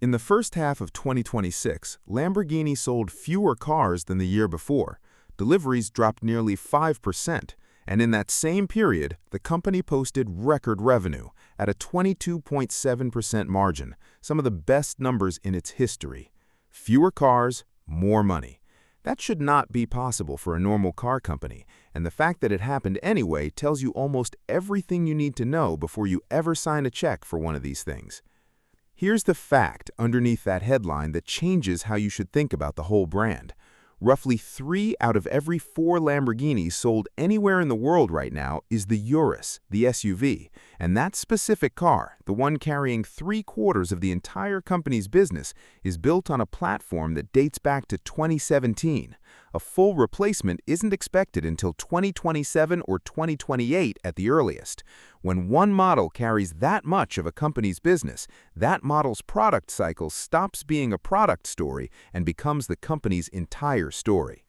In the first half of 2026, Lamborghini sold fewer cars than the year before. Deliveries dropped nearly 5%, and in that same period, the company posted record revenue at a 22.7% margin, some of the best numbers in its history. Fewer cars, more money. That should not be possible for a normal car company, and the fact that it happened anyway tells you almost everything you need to know before you ever sign a check for one of these things. Here's the fact underneath that headline that changes how you should think about the whole brand. Roughly 3 out of every 4 Lamborghinis sold anywhere in the world right now is the Urus, the SUV, and that specific car, the one carrying 3/4 of the entire company's business, is built on a platform that dates back to 2017. A full replacement isn't expected until 2027 or 2028 at the earliest. When one model carries that much of a company's business, that model's product cycle stops being a product story and becomes the company's entire story.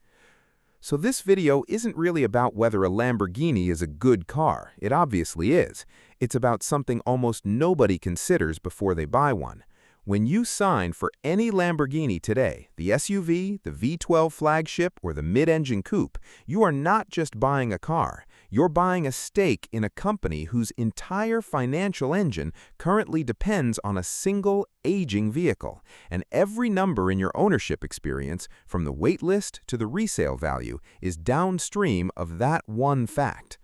So this video isn't really about whether a Lamborghini is a good car. It obviously is. It's about something almost nobody considers before they buy one. When you sign for any Lamborghini today, the SUV, the V12 flagship, or the mid-engine coupe, you are not just buying a car. You're buying a stake in a company whose entire financial engine currently depends on a single, aging vehicle. And every number in your ownership experience, from the wait list to the resale value, is downstream of that one fact.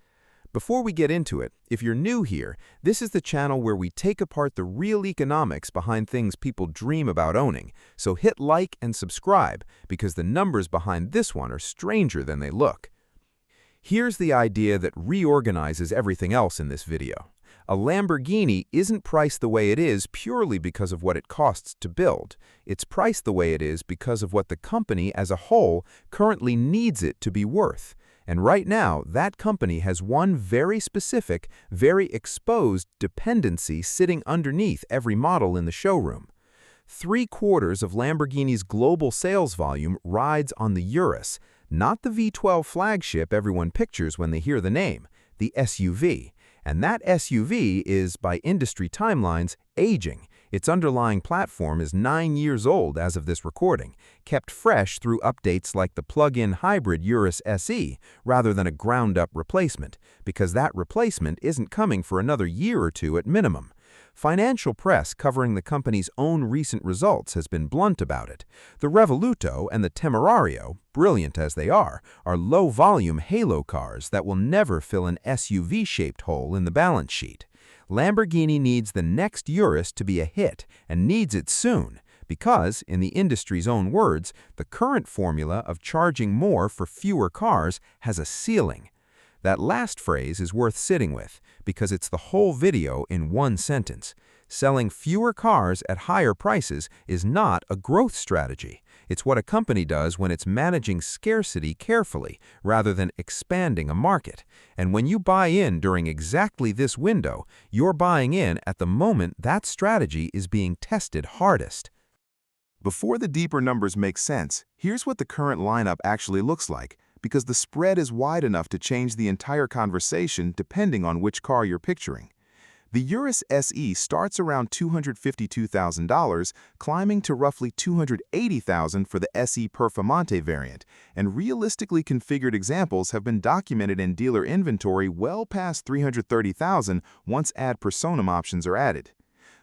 Before we get into it, if you're new here, this is the channel where we take apart the real economics behind things people dream about owning. So hit like and subscribe, because the numbers behind this one are stranger than they look. Here's the idea that reorganizes everything else in this video. A Lamborghini isn't priced the way it is purely because of what it costs to build. It's priced the way it is because of what the company as a whole currently needs it to be worth. And right now, that company has one very specific, very exposed dependency sitting underneath every model in the showroom. 3/4 of Lamborghini's global sales volume rides on the Urus, not the V12 flagship everyone pictures when they hear the name, the SUV. And that SUV is, by industry timelines, aging. Its underlying platform is 9 years old as of this recording, kept fresh through updates like the plug-in hybrid Urus SE rather than a ground-up replacement, because that replacement isn't coming for another year or two at minimum. Financial press covering the company's own recent results has been blunt about it. The Revuelto and the Temerario, brilliant as they are low-volume halo cars that will never fill an SUV-shaped hole in the balance sheet. Lamborghini needs the next Urus to be a hit, and needs it soon, because, in the industry's own words, the current formula of charging more for fewer cars has a ceiling. That last phrase is worth sitting with, because it's the whole video in one sentence. Selling fewer cars at higher prices is not a growth strategy. It's what a company does when it's managing scarcity carefully, rather than expanding a market. And when you buy in during exactly this window, you're buying in at the moment that strategy is being tested hardest. Before the deeper numbers make sense, here's what the current lineup actually looks like, because the spread is wide enough to change the entire conversation depending on which car you're picturing. The Urus SE starts around $252,000, climbing to roughly $280,000 for the SE Performante variant, and realistically configured examples have been documented in dealer inventory well past $330,000 once ad personam options are added.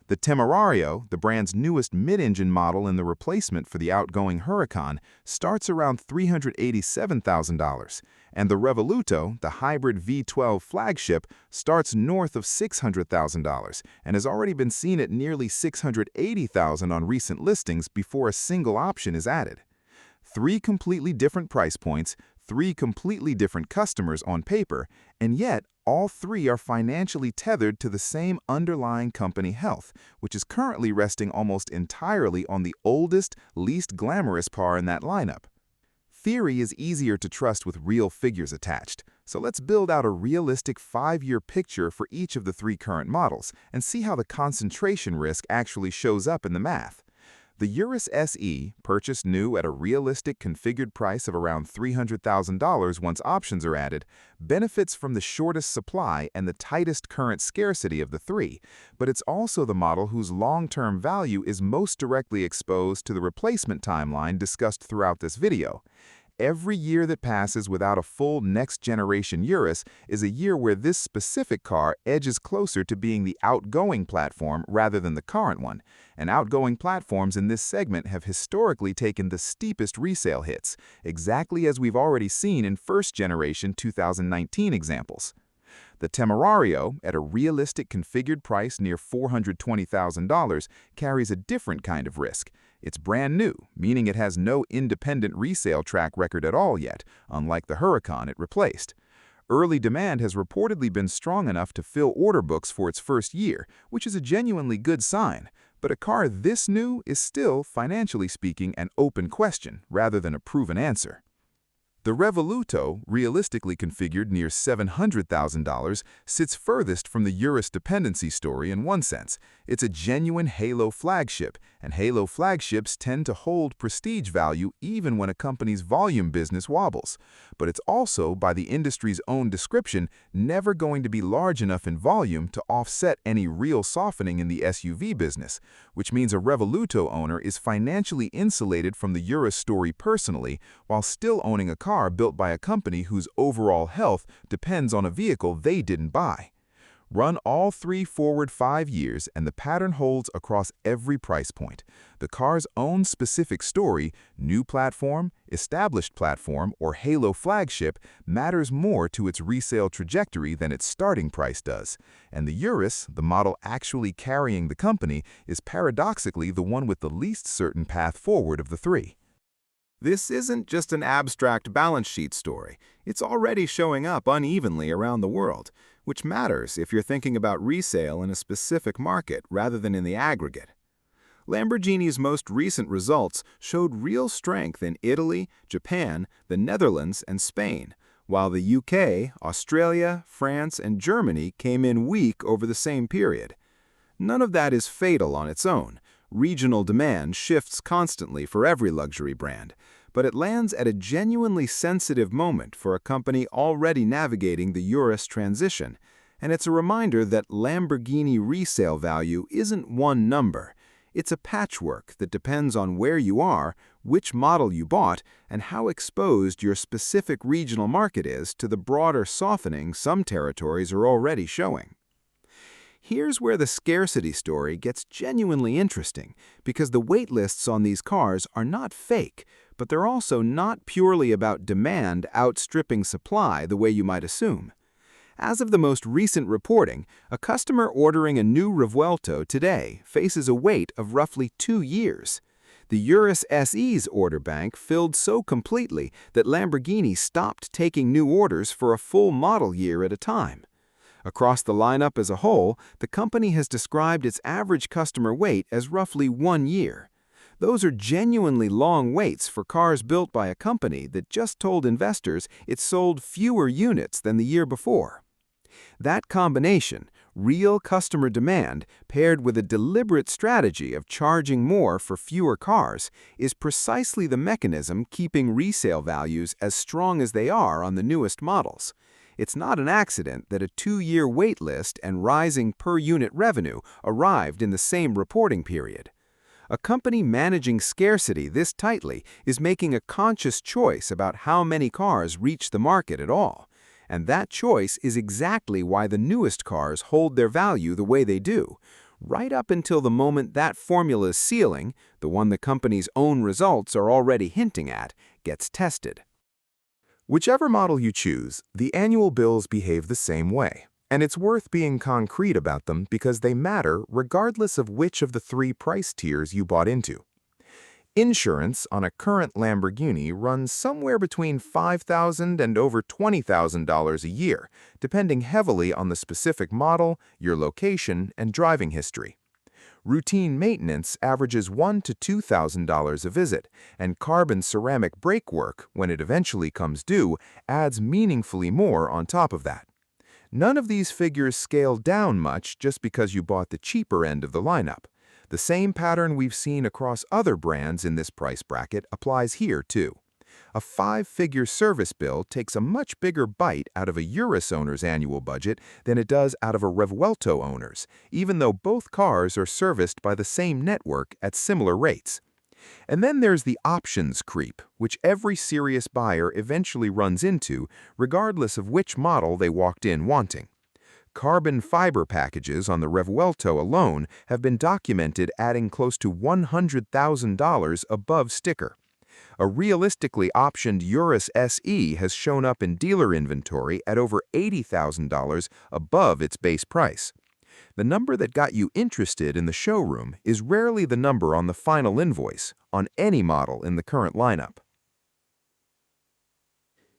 The Temerario, the brand's newest mid-engine model and the replacement for the outgoing Huracan, starts around $387,000, and the Revuelto, the hybrid V12 flagship, starts north of $600,000 and has already been seen at nearly $680,000 on recent listings before a single option is added. 3 completely different price points, 3 completely different customers on paper, and yet all 3 are financially tethered to the same underlying company health, which is currently resting almost entirely on the oldest, least glamorous car in that lineup. Theory is easier to trust with real figures attached, so let's build out a realistic 5-year picture for each of the 3 current models and see how the concentration risk actually shows up in the math. The Urus SE, purchased new at a realistic configured price of around $300,000 once options are added, benefits from the shortest supply and the tightest current scarcity of the three, but it's also the model whose long-term value is most directly exposed to the replacement timeline discussed throughout this video. Every year that passes without a full next-generation Urus is a year where this specific car edges closer to being the outgoing platform rather than the current one, and outgoing platforms in this segment have historically taken the steepest resale hits, exactly as we've already seen in first-generation 2019 examples. The Temerario, at a realistic configured price near $420,000, carries a different kind of risk. It's brand new, meaning it has no independent resale track record at all yet, unlike the Huracan it replaced. Early demand has reportedly been strong enough to fill order books for its first year, which is a genuinely good sign. But a car this new is still, financially speaking, an open question rather than a proven answer. The Revuelto, realistically configured near $700,000, sits furthest from the Urus dependency story in one sense. It's a genuine halo flagship, and halo flagships tend to hold prestige value even when a company's volume business wobbles. But it's also, by the industry's own description, never going to be large enough in volume to offset any real softening in the SUV business, which means a Revuelto owner is financially insulated from the Urus story personally, while still owning a car built by a company whose overall health depends on a vehicle they didn't buy. Run all three forward 5 years and the pattern holds across every price point. The car's own specific story, new platform, established platform, or halo flagship, matters more to its resale trajectory than its starting price does. And the Urus, the model actually carrying the company, is paradoxically the one with the least certain path forward of the three. This isn't just an abstract balance sheet story. It's already showing up unevenly around the world, which matters if you're thinking about resale in a specific market rather than in the aggregate. Lamborghini's most recent results showed real strength in Italy, Japan, the Netherlands, and Spain, while the UK, Australia, France, and Germany came in weak over the same period. None of that is fatal on its own. Regional demand shifts constantly for every luxury brand, but it lands at a genuinely sensitive moment for a company already navigating the Urus transition, and it's a reminder that Lamborghini resale value isn't one number. It's a patchwork that depends on where you are, which model you bought, and how exposed your specific regional market is to the broader softening some territories are already showing. Here's where the scarcity story gets genuinely interesting, because the wait lists on these cars are not fake, but they're also not purely about demand outstripping supply the way you might assume. As of the most recent reporting, a customer ordering a new Revuelto today faces a wait of roughly 2 years. The Urus SE's order bank filled so completely that Lamborghini stopped taking new orders for a full model year at a time. Across the lineup as a whole, the company has described its average customer wait as roughly 1 year. Those are genuinely long waits for cars built by a company that just told investors it sold fewer units than the year before. That combination, real customer demand paired with a deliberate strategy of charging more for fewer cars, is precisely the mechanism keeping resale values as strong as they are on the newest models. It's not an accident that a 2-year wait list and rising per-unit revenue arrived in the same reporting period. A company managing scarcity this tightly is making a conscious choice about how many cars reach the market at all. And that choice is exactly why the newest cars hold their value the way they do, right up until the moment that formula's ceiling, the one the company's own results are already hinting at, gets tested. Whichever model you choose, the annual bills behave the same way, and it's worth being concrete about them because they matter regardless of which of the 3 price tiers you bought into. Insurance on a current Lamborghini runs somewhere between $5,000 and over $20,000 a year, depending heavily on the specific model, your location, and driving history. Routine maintenance averages $1,000 to $2,000 a visit, and carbon ceramic brake work, when it eventually comes due, adds meaningfully more on top of that. None of these figures scale down much just because you bought the cheaper end of the lineup. The same pattern we've seen across other brands in this price bracket applies here, too. A five-figure service bill takes a much bigger bite out of a Urus owner's annual budget than it does out of a Revuelto owner's, even though both cars are serviced by the same network at similar rates. And then there's the options creep, which every serious buyer eventually runs into, regardless of which model they walked in wanting. Carbon fiber packages on the Revuelto alone have been documented adding close to $100,000 above sticker. A realistically optioned Urus SE has shown up in dealer inventory at over $80,000 above its base price. The number that got you interested in the showroom is rarely the number on the final invoice on any model in the current lineup.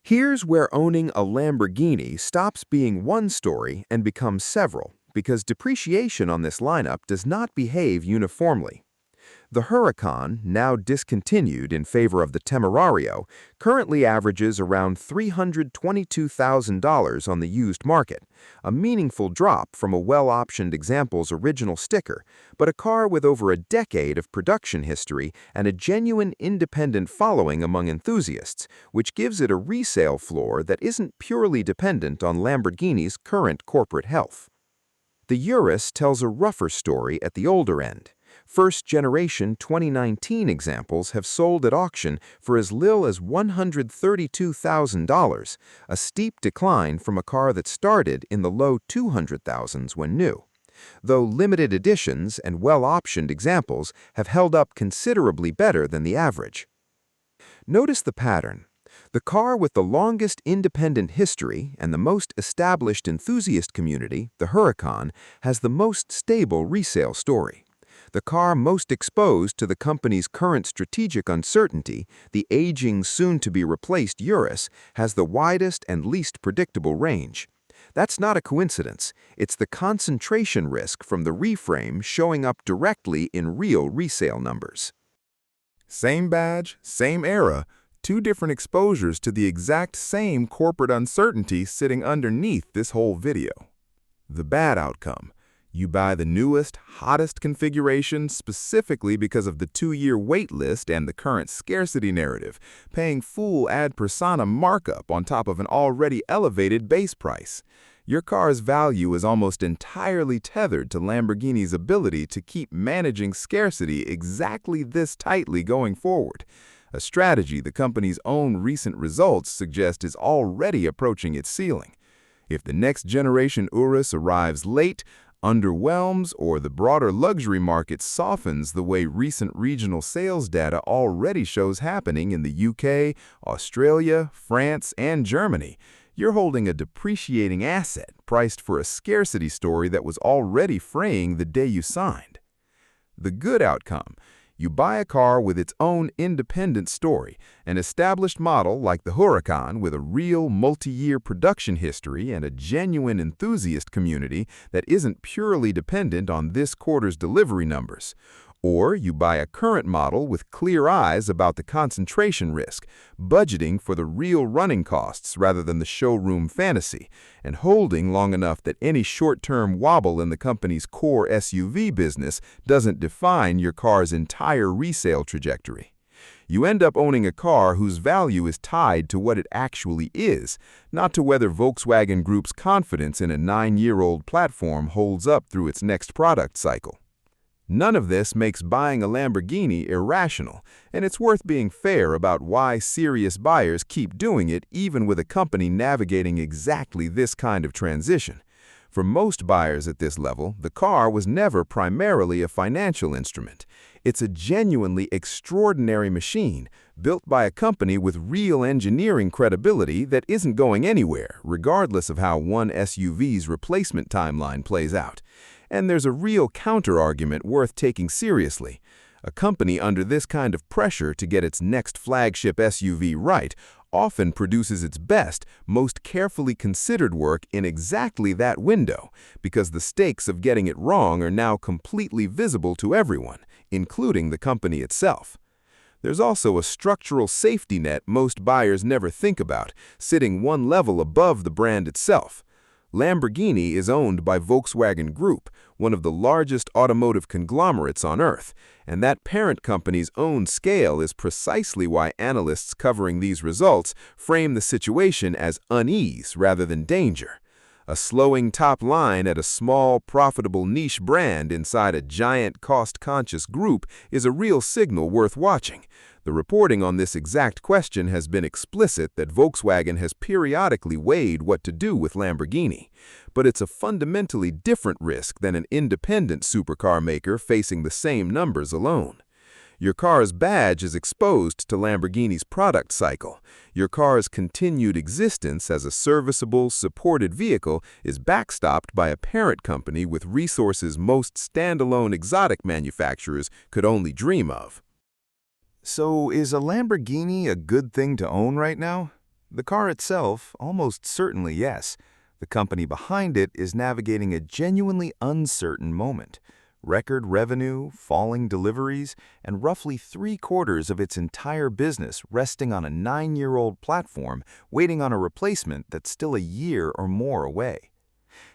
Here's where owning a Lamborghini stops being one story and becomes several, because depreciation on this lineup does not behave uniformly. The Huracan, now discontinued in favor of the Temerario, currently averages around $322,000 on the used market, a meaningful drop from a well-optioned example's original sticker, but a car with over a decade of production history and a genuine independent following among enthusiasts, which gives it a resale floor that isn't purely dependent on Lamborghini's current corporate health. The Urus tells a rougher story at the older end. First-generation 2019 examples have sold at auction for as little as $132,000, a steep decline from a car that started in the low $200,000s when new. Though limited editions and well-optioned examples have held up considerably better than the average. Notice the pattern. The car with the longest independent history and the most established enthusiast community, the Huracan, has the most stable resale story. The car most exposed to the company's current strategic uncertainty, the aging, soon-to-be-replaced Urus, has the widest and least predictable range. That's not a coincidence. It's the concentration risk from the reframe showing up directly in real resale numbers. Same badge, same era, two different exposures to the exact same corporate uncertainty sitting underneath this whole video. The bad outcome. You buy the newest, hottest configuration specifically because of the 2-year wait list and the current scarcity narrative, paying full ad persona markup on top of an already elevated base price. Your car's value is almost entirely tethered to Lamborghini's ability to keep managing scarcity exactly this tightly going forward, a strategy the company's own recent results suggest is already approaching its ceiling. If the next generation Urus arrives late, underwhelms, or the broader luxury market softens the way recent regional sales data already shows happening in the UK, Australia, France, and Germany, you're holding a depreciating asset priced for a scarcity story that was already fraying the day you signed. The good outcome. You buy a car with its own independent story, an established model like the Huracan with a real multi-year production history and a genuine enthusiast community that isn't purely dependent on this quarter's delivery numbers. Or you buy a current model with clear eyes about the concentration risk, budgeting for the real running costs rather than the showroom fantasy, and holding long enough that any short-term wobble in the company's core SUV business doesn't define your car's entire resale trajectory. You end up owning a car whose value is tied to what it actually is, not to whether Volkswagen Group's confidence in a 9-year-old platform holds up through its next product cycle. None of this makes buying a Lamborghini irrational, and it's worth being fair about why serious buyers keep doing it even with a company navigating exactly this kind of transition. For most buyers at this level, the car was never primarily a financial instrument. It's a genuinely extraordinary machine, built by a company with real engineering credibility that isn't going anywhere, regardless of how one SUV's replacement timeline plays out. And there's a real counter-argument worth taking seriously. A company under this kind of pressure to get its next flagship SUV right often produces its best, most carefully considered work in exactly that window, because the stakes of getting it wrong are now completely visible to everyone, including the company itself. There's also a structural safety net most buyers never think about, sitting one level above the brand itself. Lamborghini is owned by Volkswagen Group, one of the largest automotive conglomerates on Earth, and that parent company's own scale is precisely why analysts covering these results frame the situation as unease rather than danger. A slowing top line at a small, profitable niche brand inside a giant, cost-conscious group is a real signal worth watching. The reporting on this exact question has been explicit that Volkswagen has periodically weighed what to do with Lamborghini. But it's a fundamentally different risk than an independent supercar maker facing the same numbers alone. Your car's badge is exposed to Lamborghini's product cycle. Your car's continued existence as a serviceable, supported vehicle is backstopped by a parent company with resources most standalone exotic manufacturers could only dream of. So is a Lamborghini a good thing to own right now? The car itself, almost certainly yes. The company behind it is navigating a genuinely uncertain moment. Record revenue, falling deliveries, and roughly 3/4 of its entire business resting on a 9-year-old platform waiting on a replacement that's still a year or more away.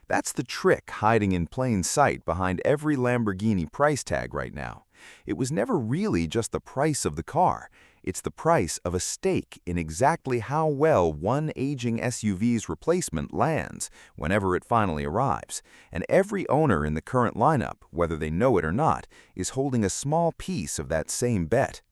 That's the trick hiding in plain sight behind every Lamborghini price tag right now. It was never really just the price of the car. It's the price of a stake in exactly how well one aging SUV's replacement lands whenever it finally arrives. And every owner in the current lineup, whether they know it or not, is holding a small piece of that same bet.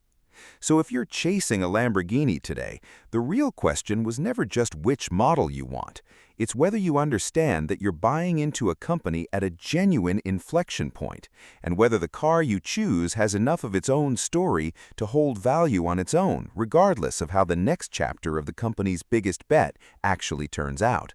So if you're chasing a Lamborghini today, the real question was never just which model you want. It's whether you understand that you're buying into a company at a genuine inflection point, and whether the car you choose has enough of its own story to hold value on its own, regardless of how the next chapter of the company's biggest bet actually turns out.